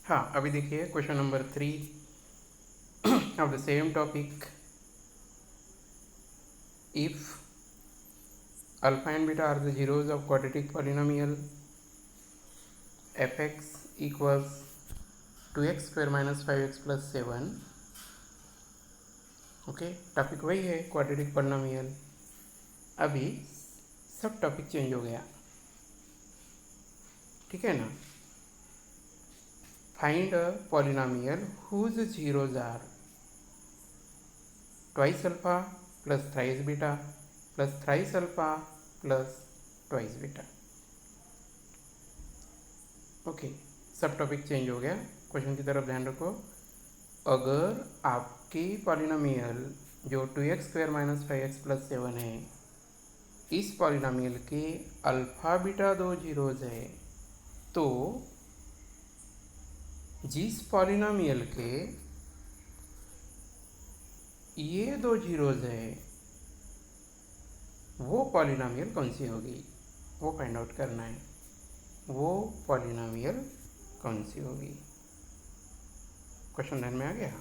हाँ, अभी देखिए question number 3 of the same topic. If alpha and beta are the zeros of quadratic polynomial fx equals 2x square minus 5x plus 7. Okay, topic वही है quadratic polynomial. अभी सब topic change हो गया, ठीक है ना. Find a polynomial whose zeros are twice alpha plus thrice beta plus thrice alpha plus twice beta. Okay, सब टॉपिक चेंज हो गया. क्वेश्चन की तरफ ध्यान रखो. अगर आपके पॉलिनोमियल जो 2x square minus 5x plus 7 है, इस पॉलिनोमियल के अल्फ़ा बीटा दो जीरोज है, तो जिस पॉलिनोमियल के ये दो जीरोज है वो पॉलिनोमियल कौन सी होगी, वो फाइंड आउट करना है. वो पॉलिनोमियल कौन सी होगी. क्वेश्चन ध्यान में आ गया.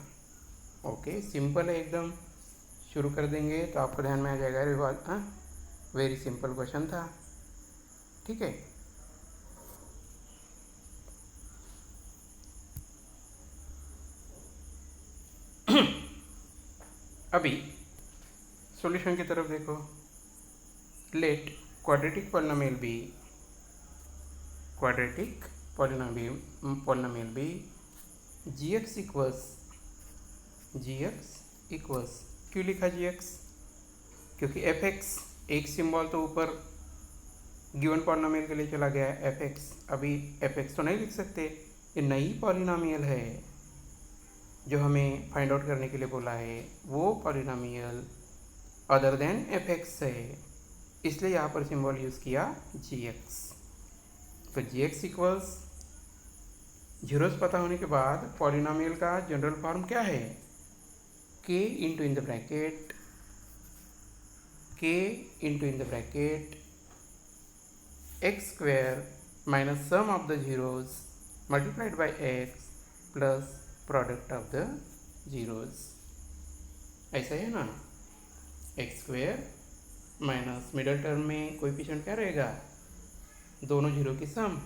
ओके, सिंपल है एकदम. शुरू कर देंगे तो आपको ध्यान में आ जाएगा. रिवाज, हाँ, वेरी सिंपल क्वेश्चन था, ठीक है. अभी सॉल्यूशन की तरफ देखो. Let quadratic polynomial be gx equals क्यों लिखा gx, क्योंकि fx एक सिंबल तो ऊपर गिवन पॉलिनोमियल के लिए चला गया है fx. अभी fx तो नहीं लिख सकते, ये नई पॉलिनोमियल है जो हमें फाइंड आउट करने के लिए बोला है. वो पॉलिनोमियल अदर देन fx है, इसलिए यहाँ पर सिंबल यूज़ किया gx. तो gx इक्वल्स जीरोस पता होने के बाद पॉलिनोमियल का जनरल फॉर्म क्या है, k into in the bracket x square minus sum of the zeros multiplied by x plus product of the zeros. ऐसा है ना. x square minus middle term में कोएफिशिएंट क्या रहेगा, दोनों जीरो की सम,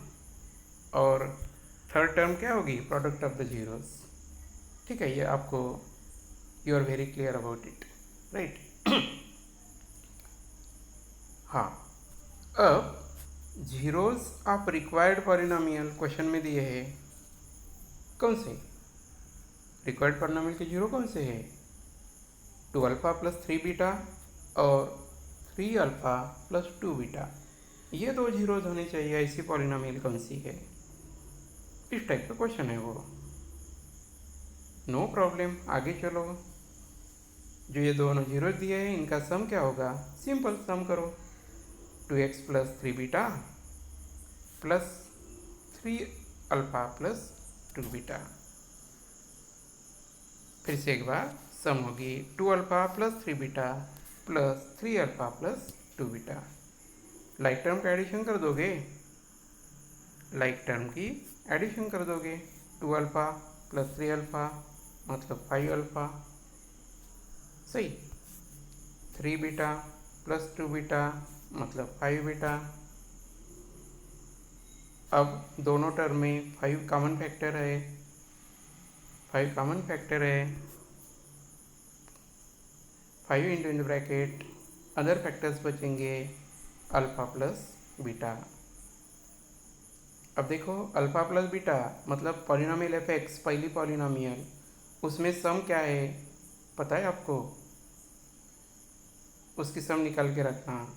और थर्ड टर्म क्या होगी, प्रोडक्ट ऑफ द जीरोस. ठीक है, ये आपको you are very clear about it, right. हाँ, अब zeros of required polynomial question में दिए हैं. कौन से रिक्वायर्ड पॉलिनोमियल के जीरो कौन से है, 2 अल्फ़ा प्लस 3 बीटा और 3 अल्फ़ा प्लस 2 बीटा. ये दो जीरोज होने चाहिए. ऐसी पॉलिनोमियल कौन सी है, इस टाइप का क्वेश्चन है वो. नो प्रॉब्लम, आगे चलो. जो ये दोनों जीरोज दिए हैं इनका सम क्या होगा, सिंपल सम करो. 2x plus 3 beta plus 3 alpha plus 2 beta. फिर से एक बार सम होगी 2 alpha plus 3 beta plus 3 alpha plus 2 beta. Like term का एडिशन कर दोगे, लाइक टर्म की एडिशन कर दोगे. 2 अल्फ़ा प्लस 3 अल्फ़ा मतलब 5 अल्फ़ा, सही. 3 बीटा प्लस 2 बीटा मतलब 5 बीटा. अब दोनों टर्म में 5 कॉमन फैक्टर है, 5 कॉमन फैक्टर है. 5 into in the bracket other factors बचेंगे अल्फ़ा प्लस बीटा. अब देखो, अल्फ़ा प्लस बीटा मतलब पॉलिनोमियल fx, पहली पॉलिनोमियल, उसमें सम क्या है पता है आपको, उसकी सम निकाल के रखना,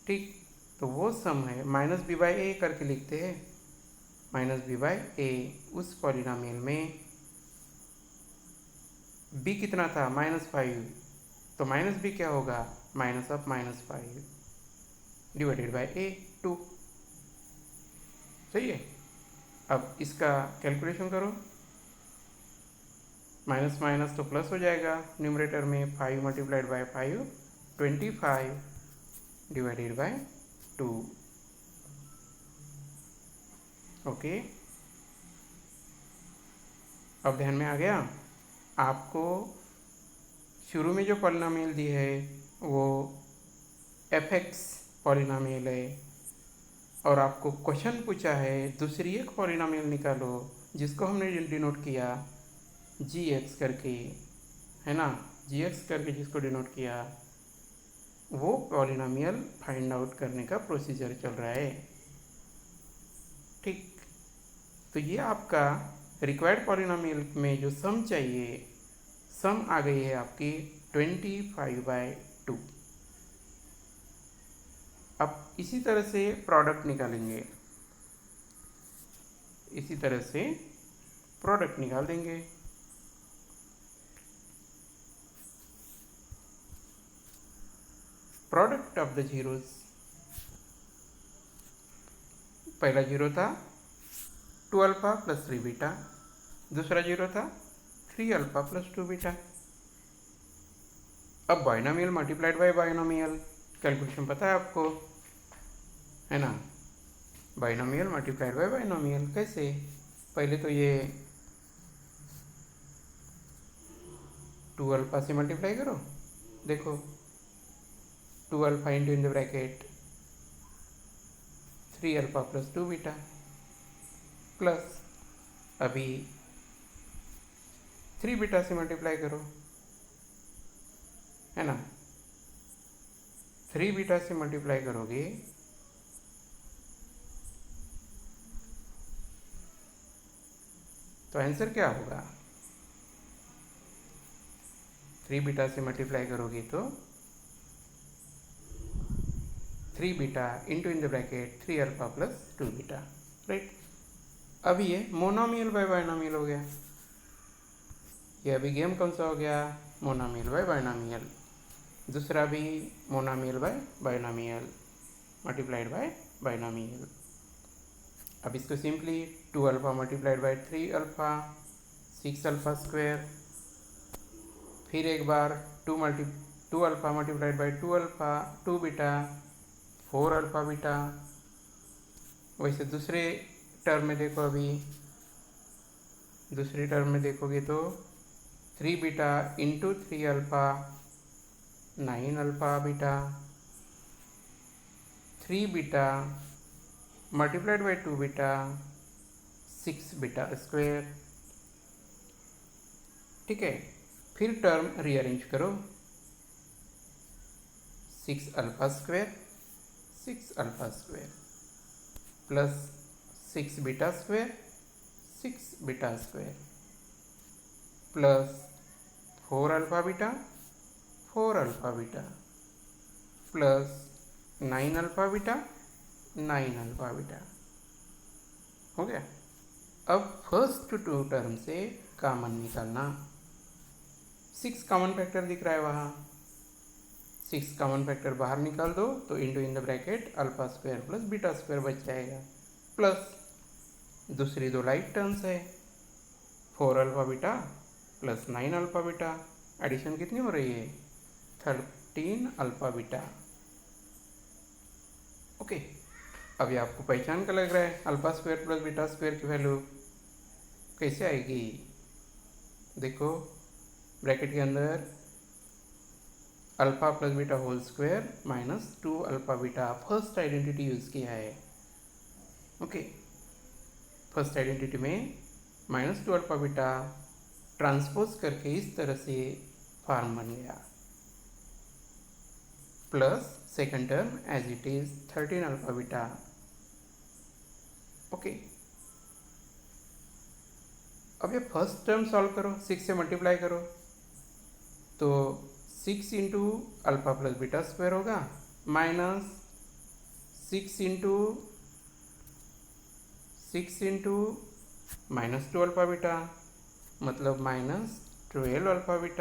ठीक. तो वो सम है माइनस बी बाई ए करके लिखते हैं. माइनस बी बाई ए, उस पॉलिनोमियल में b कितना था, -5, तो माइनस बी क्या होगा, माइनस ऑफ -5 डिवाइडेड बाई ए 2. सही है. अब इसका कैलकुलेशन करो. माइनस माइनस तो प्लस हो जाएगा न्यूमरेटर में. 5 multiplied by 5 25 divided by 2. Okay, अब ध्यान में आ गया। आपको शुरू में जो पॉलिनोमियल दी है वो fx पॉलिनोमियल है, और आपको क्वेश्चन पूछा है दूसरी एक पॉलिनोमियल निकालो जिसको हमने डिनोट किया gx करके, है ना, gx करके जिसको डिनोट किया, वो पॉलिनोमियल फाइंड आउट करने का प्रोसीजर चल रहा है। ठीक, तो ये आपका रिक्वायर्ड पॉलिनोमियल में जो सम चाहिए, सम आ गई है आपकी 25/2। अब इसी तरह से प्रोडक्ट निकालेंगे, इसी तरह से प्रोडक्ट निकाल देंगे। प्रोडक्ट ऑफ द जीरोज, पहला जीरो था 2α + 3β, दूसरा जीरो था 3α + 2β। अब binomial multiplied by binomial calculation पता है आपको, है ना। बाइनोमियल मल्टीप्लाइड बाय बाइनोमियल कैसे, पहले तो ये 2α से मल्टीप्लाई करो, देखो 2α into in the bracket 3α + 2β, plus अभी 3β से मल्टीप्लाई करो, है ना। 3β से मल्टीप्लाई करोगे तो आंसर क्या होगा, 3β से मल्टीप्लाई करोगे तो 3β into in the bracket 3α + 2β, right. अब ये मोनोमियल बाय बाइनोमियल हो गया, ये अभी गेम कौन सा हो गया, मोनोमियल बाय बाइनोमियल। दूसरा भी monomial by binomial multiplied by binomial. अब इसको सिंपली 2α मल्टीप्लाइड बाय 3α 6α², फिर एक बार 2α मल्टीप्लाइड बाय 2α 2β 4α β। वैसे दूसरे टर्म में देखो, अभी दूसरी टर्म में देखोगे तो 3β इंटू 3α 9α β, 3β मल्टीप्लाइड बाय 2β 6β²। ठीक है, फिर टर्म रीअरेंज करो, 6α² 6α² प्लस 6β² 6β² प्लस 4α β 4α β प्लस 9α β 9α β। हो गया। अब फर्स्ट टू टर्म से कॉमन निकालना, 6 कॉमन फैक्टर दिख रहा है वहाँ, 6 कॉमन फैक्टर बाहर निकाल दो तो इंटू इन द ब्रैकेट α² + β² बच जाएगा, प्लस दूसरी दो लाइट टर्म्स है 4α β प्लस 9α β, एडिशन कितनी हो रही है 13α β। ओके, अभी आपको पहचान का लग रहा है α² + β² की वैल्यू कैसे आएगी। देखो ब्रैकेट के अंदर α + β² माइनस 2α β फर्स्ट आइडेंटिटी यूज़ किया है। ओके, फर्स्ट आइडेंटिटी में माइनस 2α β ट्रांसपोज करके इस तरह से फॉर्म बन गया, plus second term as it is 13α β। Okay, अब ये फर्स्ट टर्म सॉल्व करो, 6 से मल्टीप्लाई करो तो 6 इंटू α + β² होगा माइनस 6 इंटू माइनस 2α β मतलब माइनस 12α β,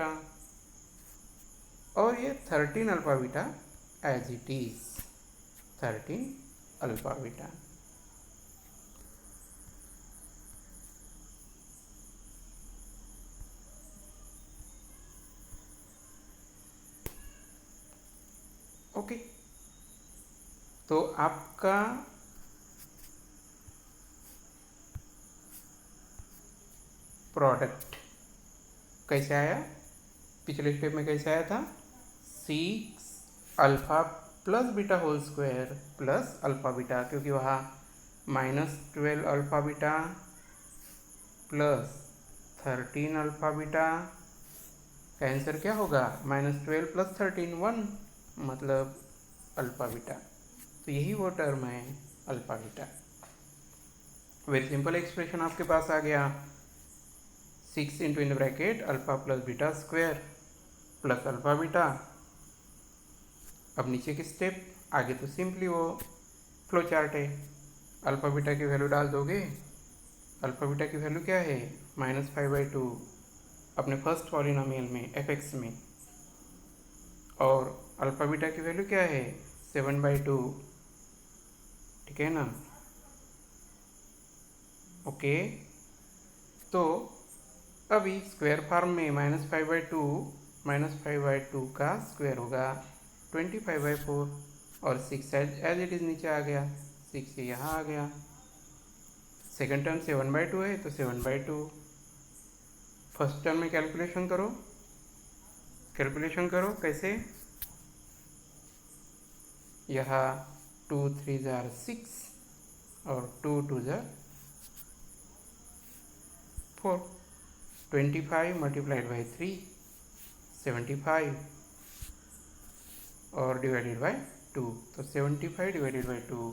और ये 13α β एज इट इज 13α β। ओके, तो आपका प्रोडक्ट कैसे आया, पिछले स्टेप में कैसे आया था, 6 alpha plus beta whole square plus alpha beta, क्योंकि वहाँ -12 alpha beta plus 13 alpha beta का आंसर क्या होगा, -12 + 13 1, मतलब अल्फ़ा बीटा। तो यही वो टर्म है alpha beta. Very simple expression आपके पास आ गया, 6 into in the bracket alpha plus beta square plus alpha beta. अब नीचे के स्टेप, आगे तो सिंपली वो फ्लो चार्ट है, अल्फ़ा बीटा की वैल्यू डाल दोगे। अल्फ़ा बीटा की वैल्यू क्या है, -5/2 अपने फर्स्ट पॉलिनोमियल में f(x) में, और अल्फ़ा बीटा की वैल्यू क्या है, 7/2, ठीक है ना। ओके, तो अभी स्क्वायर फॉर्म में -5/2 का स्क्वायर होगा 25/4, और 6 एज इट इज़ नीचे आ गया, 6 यहाँ आ गया। सेकेंड टर्म 7/2 है तो 7/2। फर्स्ट टर्म में कैलकुलेशन करो, कैसे, यहाँ 2 3 जार 6 और 2 2 जार 4, 25 मल्टीप्लाइड बाई 3 75 और डिवाइडेड बाई 2, तो 75 divided by 2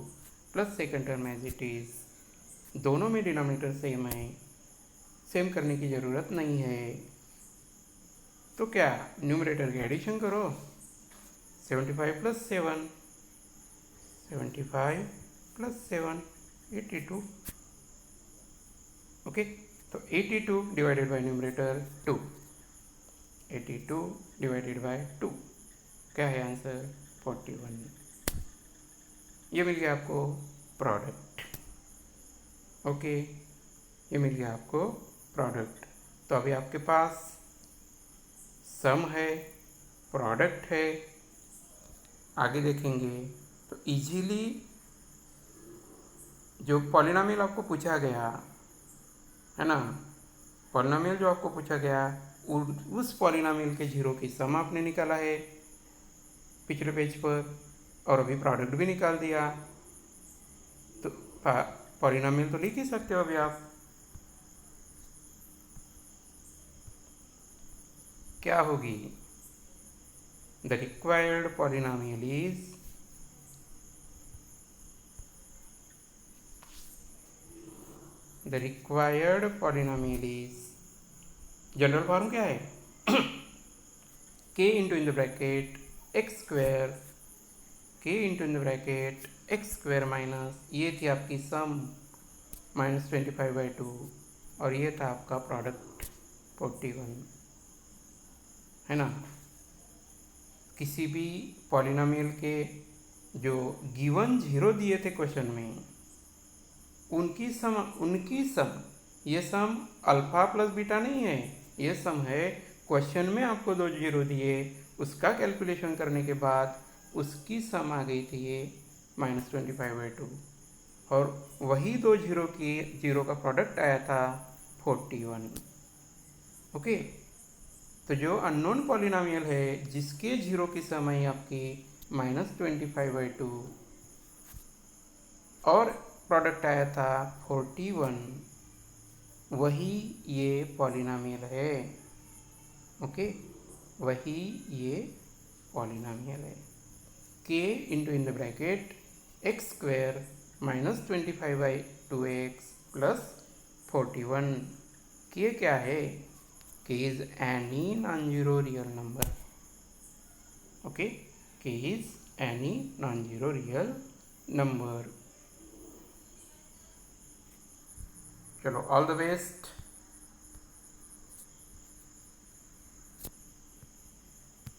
plus second term as it is. दोनों में डिनोमिनेटर सेम है, सेम करने की ज़रूरत नहीं है, तो क्या न्यूमरेटर की एडिशन करो, 75 + 7, 75 + 7 82। ओके, तो 82 divided by numerator 2, 82 divided by 2 क्या है आंसर, 41। ये मिल गया आपको प्रोडक्ट। ओके, ये मिल गया आपको प्रोडक्ट। तो अभी आपके पास सम है, प्रोडक्ट है, आगे देखेंगे तो इजीली जो पॉलिनोमियल आपको पूछा गया है ना, पॉलिनोमियल जो आपको पूछा गया उस पॉलिनोमियल के जीरो की सम आपने निकाला है पिछले पेज पर, और अभी प्रोडक्ट भी निकाल दिया। तो पॉलिनोमियल तो लिख ही सकते हो अभी आप, क्या होगी, the required polynomial is general form क्या है, k into in the bracket x square minus, ये थी आपकी सम -25/2, और ये था आपका प्रोडक्ट 41, है ना। किसी भी पॉलिनोमियल के जो गिवन जीरो दिए थे क्वेश्चन में, उनकी सम, ये सम अल्फ़ा प्लस बीटा नहीं है, ये सम है क्वेश्चन में आपको 2 जीरो दिए, उसका कैलकुलेशन करने के बाद उसकी सम आ गई थी ये -25/2, और वही 2 जीरो का प्रोडक्ट आया था 41। ओके, तो जो अननोन पॉलिनोमियल है जिसके जीरो की सम आई आपकी -25/2 और प्रोडक्ट आया था 41, वही ये पॉलिनोमियल है। ओके, वही ये पॉलिनोमियल है, k into in the bracket x square -25/2x plus 41। k क्या है, k is any non zero real number. Okay, k is any non zero real number. चलो, ऑल द बेस्ट।